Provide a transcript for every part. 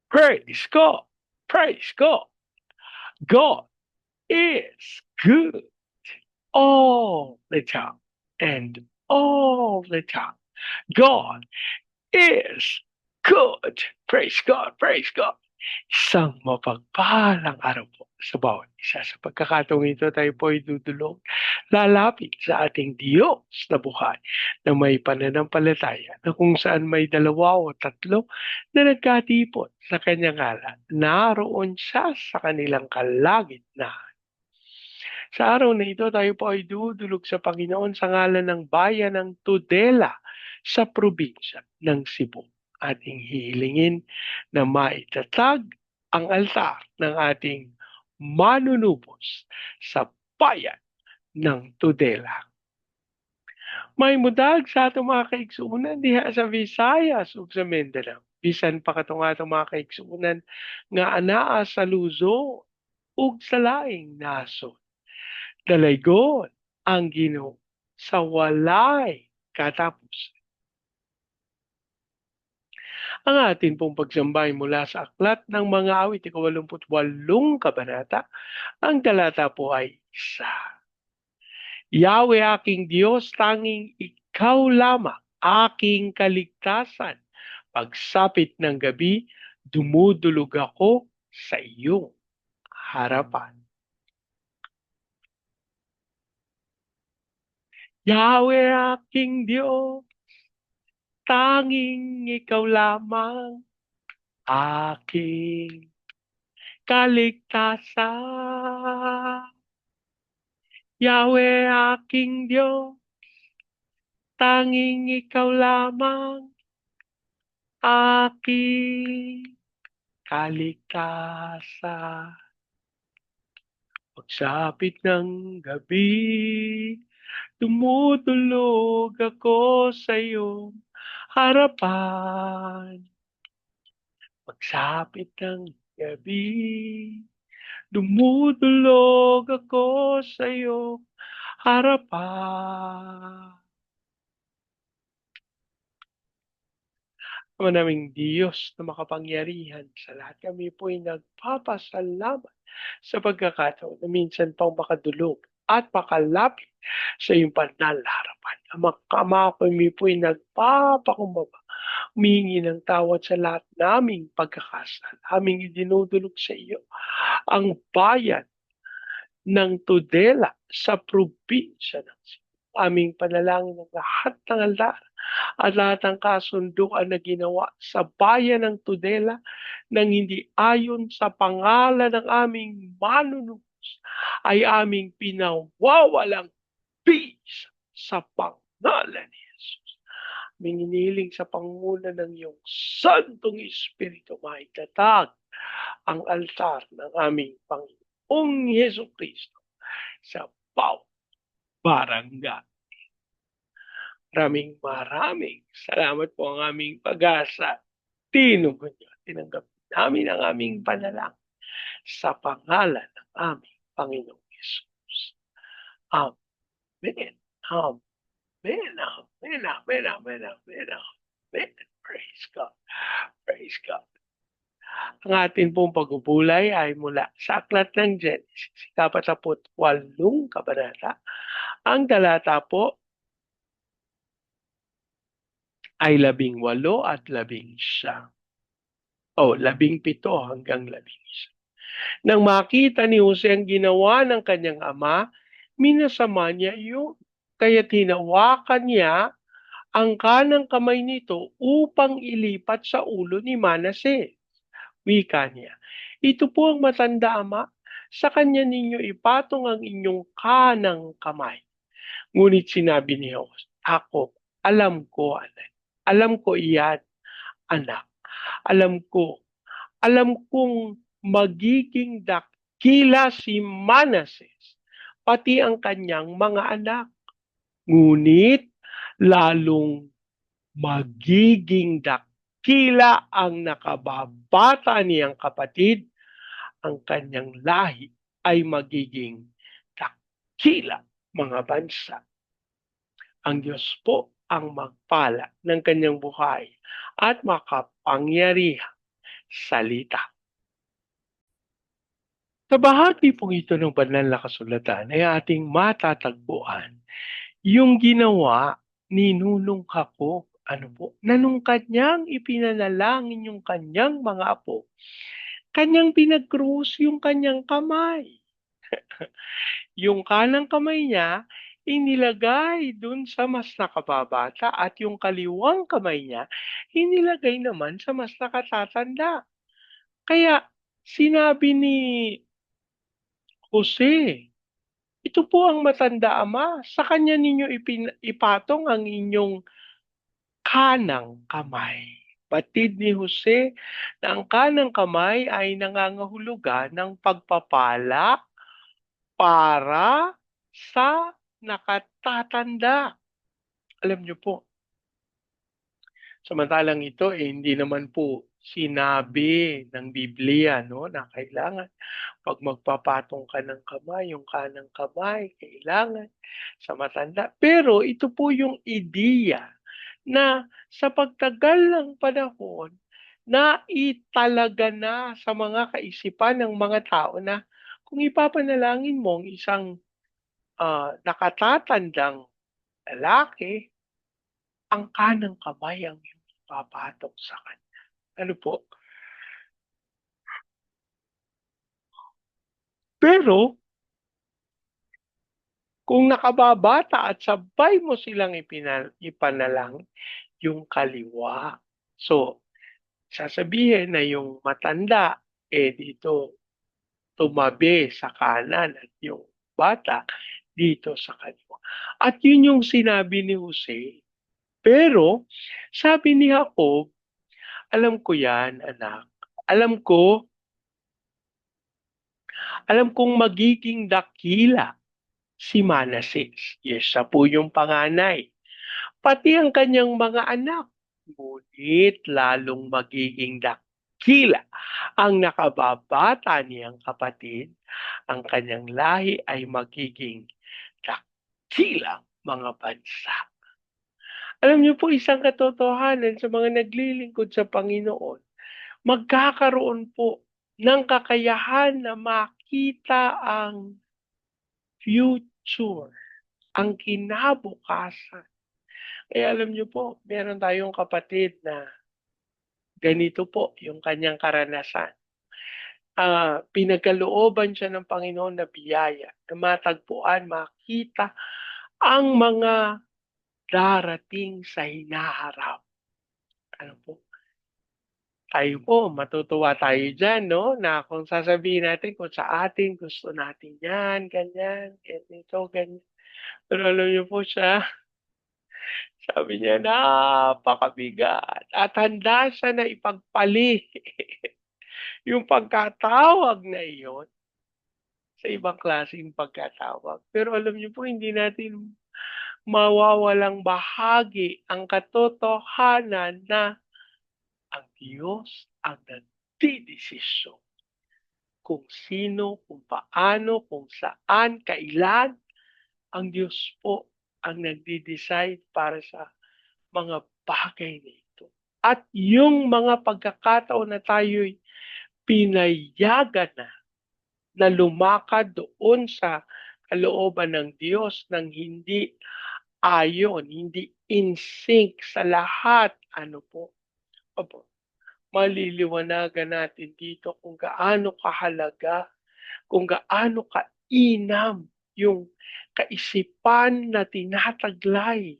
Praise God. Praise God. God is good all the time and all the time. God is good. Praise God. Praise God. Isang mapagpahalang araw po sa bawat isa. Sa pagkakataong ito, tayo po ay dudulog, lalapit sa ating Diyos na buhay na may pananampalataya na kung saan may dalawa o tatlo na nagkatipon sa kanyang ngalan, naroon siya sa kanilang kalagitnaan. Sa araw na ito, tayo po ay dudulog sa Panginoon sa ngalan ng bayan ng Tudela sa probinsya ng Cebu. Ating hihilingin na maitatag ang altar ng ating manunubos sa bayan ng Tudela. May mudag sa atong mga kaigsuunan diha sa Visayas ug sa Mindanao. Bisan pa katong atong mga kaigsuunan nga anaa sa Luzon ug sa laing nasod. Dalaygon ang Ginoo sa walay katapos. Ang atin pong pagsambay mula sa aklat ng mga awit, 88 kabanata, ang talata po ay isa. Yahweh aking Diyos, tanging ikaw lamang aking kaligtasan. Pagsapit ng gabi, dumudulog ako sa iyong harapan. Yahweh aking Diyos, tanging ikaw lamang aking kaligtasan. Yahweh aking Diyos, tanging ikaw lamang aking kaligtasan. Pagsapit ng gabi, tumutulog ako sa iyong harapan. Pagsapit ng gabi, dumudulog ako sa iyong harapan. Ama naming Diyos na makapangyarihan sa lahat, kami po'y nagpapasalamat sa pagkakataon na minsan pang makadulog at makalapit sa iyong banal na harapan. Ama, kami po'y nagpapakumbaba, humingi ng tawad sa lahat naming pagkakasala. Aming idinudulog sa iyo ang bayan ng Tudela sa probinsya ng Cebu. Aming panalangin ng lahat ng altar at lahat ng kasunduan na ginawa sa bayan ng Tudela nang hindi ayon sa pangalan ng aming manunubos ay aming pinawawalang peace sa pangalan ni Jesus. Aming iniling sa panguna ng iyong Santong Espiritu maitatag ang altar ng aming Panginoong Yesu Kristo sa bawat barangay. Maraming salamat po ang aming pag-asa. Tinugon niyo, tinanggap namin ang aming panalangin sa pangalan ng aming Panginoong Jesus. Amen. Amen. Amen. Amen. Amen. Amen. Amen. Praise God. Praise God. Ang atin pong pagbubulay ay mula sa aklat ng Genesis, 48 kabanata. Ang talata po ay 18 at 11. O, 17 hanggang 11. Nang makita ni Jose ang ginawa ng kanyang ama, minasama niya iyon. Kaya't hinawakan niya ang kanang kamay nito upang ilipat sa ulo ni Manases. Wika niya, ito po ang matanda ama, sa kanya ninyo ipatong ang inyong kanang kamay. Ngunit sinabi ni Jose, ako, alam ko iyan, anak. Alam kong magiging dakila si Manases, pati ang kanyang mga anak. Ngunit lalong magiging dakila ang nakababata niyang kapatid, ang kanyang lahi ay magiging dakila mga bansa. Ang Diyos po ang magpala ng kanyang buhay at makapangyarihan salita. Sa bahagi pong ito ng banal na kasulatan ay ating matatagpuan yung ginawa ni Nunong Jacob. Ano po? Na nung kanyang ipinanalangin yung kanyang mga apo, kanyang pinag-cross yung kanyang kamay. Yung kanang kamay niya, inilagay dun sa mas nakababata at yung kaliwang kamay niya, inilagay naman sa mas nakatatanda. Kaya sinabi ni Jose, ito po ang matanda ama, sa kanya ninyo ipatong ang inyong kanang kamay. Batid ni Jose na ang kanang kamay ay nangangahulugan ng pagpapala para sa nakatatanda. Alam niyo po, samantalang ito hindi naman po sinabi ng Biblia no na kailangan pag magpapatong ka ng kamay, yung kanang kamay kailangan sa matanda. Pero ito po yung ideya na sa pagtagal ng panahon na italaga na sa mga kaisipan ng mga tao na kung ipapanalangin mo ang isang nakatatandang lalaki, ang kanang kamay ang iyong ipapatok sa kanya. Ano po? Pero, kung nakababata at sabay mo silang ipanalangin, yung kaliwa. So, sasabihin na yung matanda, dito tumabi sa kanan at yung bata dito sa kaliwa. At yun yung sinabi ni Jose. Pero, sabi ni Jacob, alam ko yan, anak. Alam ko, alam kong magiging dakila si Manases. Yes, siya po yung panganay. Pati ang kanyang mga anak. Ngunit lalong magiging dakila ang nakababata niyang kapatid. Ang kanyang lahi ay magiging dakilang mga bansa. Alam niyo po isang katotohanan sa mga naglilingkod sa Panginoon, magkakaroon po ng kakayahan na makita ang future, ang kinabukasan. Eh alam niyo po, meron tayong kapatid na ganito po yung kanyang karanasan. Pinagkalooban siya ng Panginoon na biyaya na matagpuan, makita ang mga darating sa hinaharap. Ano po? Tayo po, matutuwa tayo dyan, no? Na kung sasabihin natin kung sa atin, gusto natin yan, ganyan, ganito, ganyan. Pero alam niyo po siya, sabi niya, napakabigat. At handa siya na ipagpali yung pagkatawag na iyon sa ibang klaseng pagkatawag. Pero alam niyo po, hindi natin mawawalang bahagi ang katotohanan na ang Diyos ang nagdidesisyon kung sino, kung paano, kung saan, kailan. Ang Diyos po ang nagde-decide para sa mga bagay na ito. At yung mga pagkakataon na tayo'y pinayagan na lumakad doon sa kalooban ng Diyos nang hindi ayon, hindi in sync sa lahat. Ano po? Opo, maliliwanagan natin dito kung gaano kahalaga, kung gaano kainam yung kaisipan na tinataglay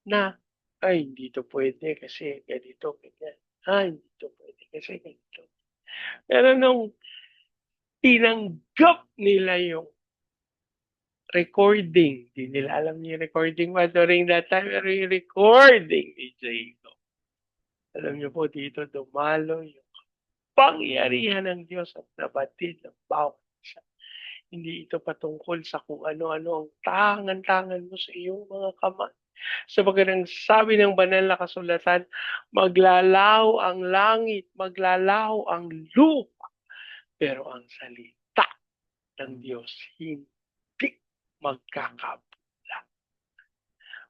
na ay hindi to pwede kasi ganito, ganyan. Hindi to pwede kasi ganito. Pero nung tinanggap nila yung recording, di nila alam yung recording ba during that time, pero yung recording ni Jacob. Alam niyo po dito, dumalo yung pangyarihan ng Diyos at nabatid ng bawat isa. Hindi ito patungkol sa kung ano-ano ang tangan-tangan mo sa iyong mga kamay. Sapagkat ang sabi ng banal na kasulatan, maglalaho ang langit, maglalaho ang lupa, pero ang salita ng Diyos hindi magkakabula.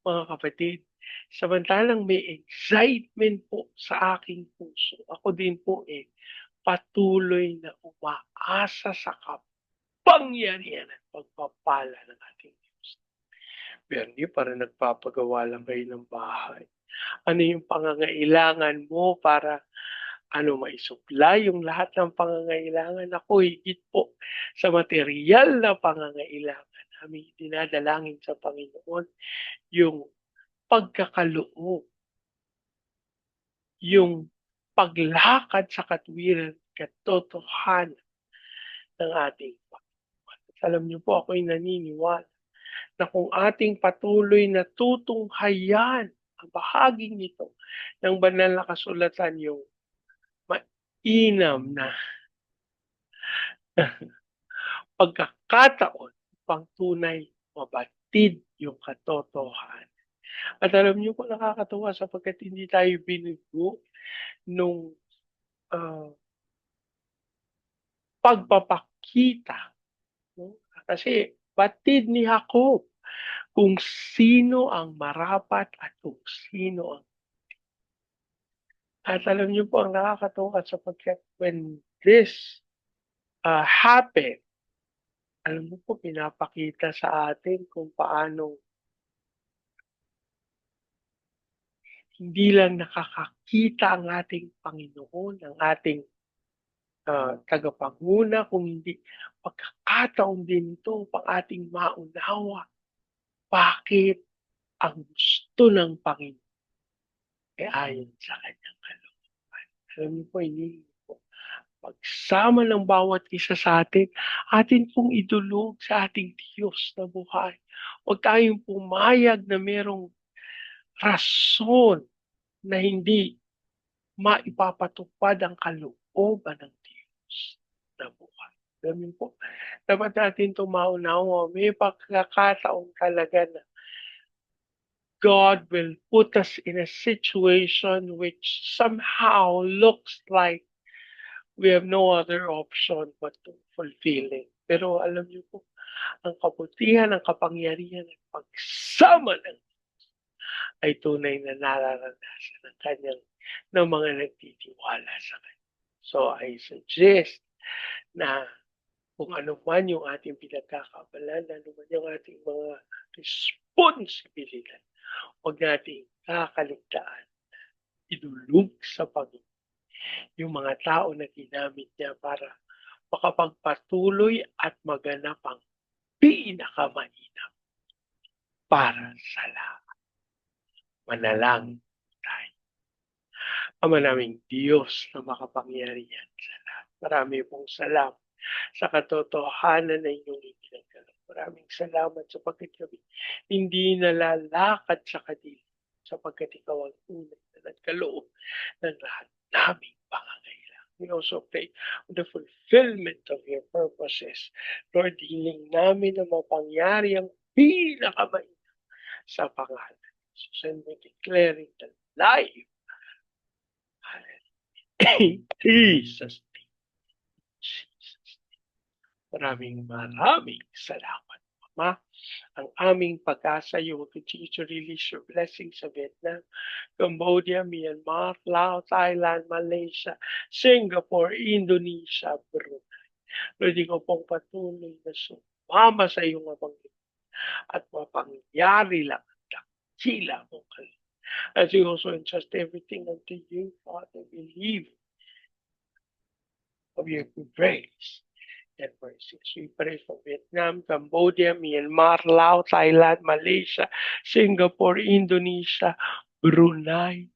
Mga kapatid, Samantalang may excitement po sa aking puso. Ako din po patuloy na umaasa sa kapangyarihan at pagpapala ng ating Diyos. Pero hindi pa rin nagpapagawa lang kayo ng bahay. Ano yung pangangailangan mo para maisupla yung lahat ng pangangailangan. Ako higit po sa material na pangangailangan namin dinadalangin sa Panginoon yung pagkakaloob, yung paglakad sa katwiran, katotohanan ng ating Panginoon. Alam niyo po, ako'y naniniwala na kung ating patuloy na tutunghayan ang bahaging ito ng banal na kasulatan, yung mainam na pagkakataon pang tunay mabatid yung katotohanan. At alam niyo po, nakakatuwa sapagkat hindi tayo binugo nung ah, pagpapakita, no? Kasi batid ni Jacob kung sino ang marapat at kung sino ang at alam niyo po, ang nakakatuwa sapagkat when this happened, alam mo po, pinapakita sa atin kung paano hindi lang nakakakita ang ating Panginoon, ang ating tagapanguna, kung hindi pagkakataon din ito pang ating maunawa bakit ang gusto ng Panginoon ay ayon sa kanyang kalooban. Alam niyo po, hindi po pagsama ng bawat isa sa atin, atin pong idulog sa ating Diyos na buhay. Huwag tayong pumayag na merong rason na hindi maipapatupad ang kalooban ng Diyos na buhay. Alam niyo po, dapat natin tumaunawa, may pagkakataon talaga na God will put us in a situation which somehow looks like we have no other option but to fulfill it. Pero alam niyo po, ang kabutihan, ang kapangyarihan, ang pagsama ng ay tunay na nararanasan ng mga nagtitiwala sa Kanya. So I suggest na kung ano man yung ating pinagkakabalan, ano man yung ating mga responsibilidad, huwag nating kakaligtaan, idulog sa Panginoon yung mga tao na ginamit niya para makapagpatuloy at maganap ang pinakamainam para sa lahat. Manalangin tayo. Ama naming Diyos na makapangyarihan sa lahat. Marami pong salamat sa katotohanan na inyong ipinagkaloob. Maraming salamat sapagkat kami hindi nalalakad sa kadili sapagkat ikaw ang tunay na nagkaloob ng lahat naming pangangailangan. We also pray for the fulfillment of your purposes. Lord, hiling namin na mapangyari ang pinakamainam sa pangalan. So, and we declaring the life. Jesus. Maraming salamat, Mama. Ang aming pag-asa, you will continue to release your blessings sa Vietnam, Cambodia, Myanmar, Laos, Thailand, Malaysia, Singapore, Indonesia, Brunei. Lord, ikaw pong patuloy na sumama sa iyong Panginoon at mapangyari lang ang dakila mong kalooban. As we also entrust everything unto you, Father, believe of your grace and mercy. So we pray for Vietnam, Cambodia, Myanmar, Laos, Thailand, Malaysia, Singapore, Indonesia, Brunei.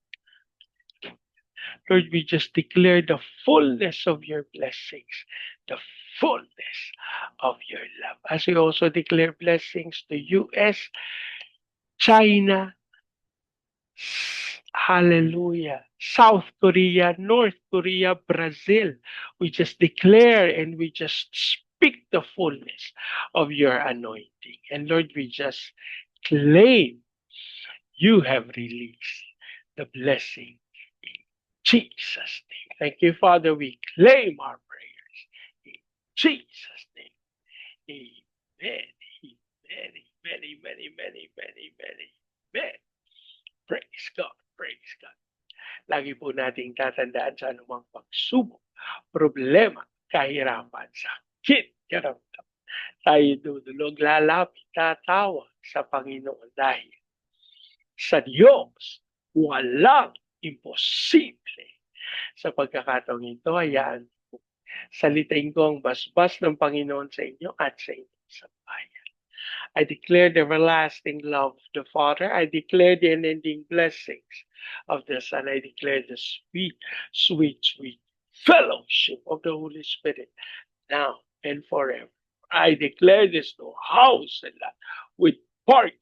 Lord, we just declare the fullness of your blessings, the fullness of your love. As we also declare blessings to US, China, hallelujah, South Korea, North Korea, Brazil. We just declare and we just speak the fullness of your anointing. And Lord, we just claim you have released the blessing in Jesus' name. Thank you, Father. We claim our prayers in Jesus' name. Amen. Amen. Amen. Amen. Amen. Amen. Amen. Praise God. Praise God. Lagi po nating tatandaan sa anumang pagsubok, problema, kahirapan, sakit, karamdam. Tayo dudulog, lalapit, tatawag sa Panginoon dahil sa Diyos walang imposible. Sa pagkakataong ito, hayaan po, salitain ko ang basbas ng Panginoon sa inyo at sa inyong sambayan. I declare the everlasting love of the Father. I declare the unending blessings of the Son. I declare the sweet, sweet, sweet fellowship of the Holy Spirit now and forever. I declare this new house and lot with parking,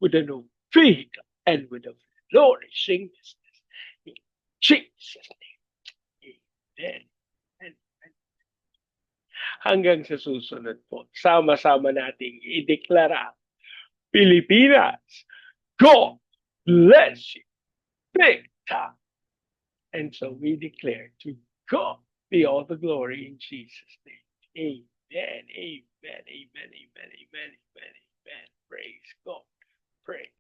with a new vehicle, and with a flourishing business. In Jesus' name, amen. Amen. Hanggang sa susunod po, sama-sama nating ideklara, Pilipinas, God bless you big time. And so we declare to God be all the glory in Jesus' name. Amen, amen, amen, amen, amen, amen.